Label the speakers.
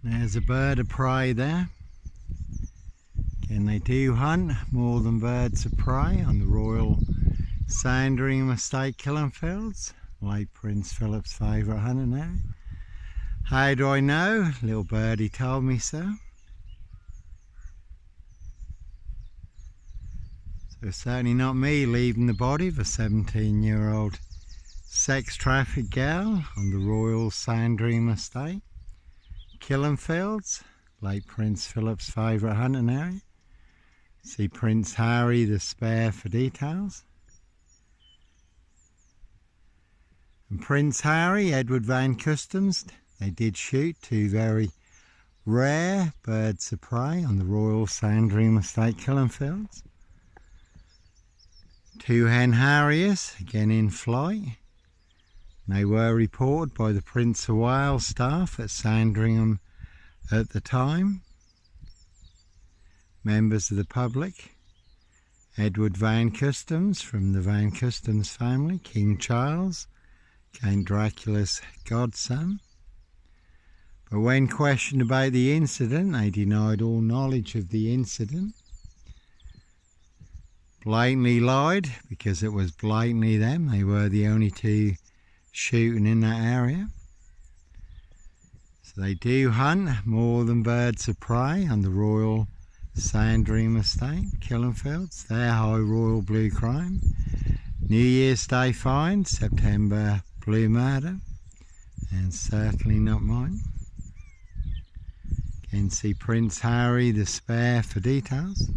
Speaker 1: There's a bird of prey there. Again, they do hunt more than birds of prey on the Royal Sandringham Estate killing fields, late Prince Philip's favourite hunting area. How do I know? Little birdie told me so. So certainly not me leaving the body of a 17-year-old sex trafficked girl on the Royal Sandringham Estate killing fields, late Prince Philip's favourite hunting area. See Prince Harry the spare for details. And Prince Harry, Edward Van Customs, they did shoot two very rare birds of prey on the Royal Sandringham Estate killing fields. Two hen harriers, again in flight. They were reported by the Prince of Wales staff at Sandringham at the time. Members of the public, Edward Van Customs from the Van Customs family, King Charles, Count Dracula's godson. But when questioned about the incident, they denied all knowledge of the incident. Blatantly lied, because it was blatantly them. They were the only two shooting in that area. So they do hunt more than birds of prey on the Royal Sandringham Estate killing fields. Their high royal blue crime. New Year's Day find, September blue murder, and certainly not mine. Again, see Prince Harry the spare for details.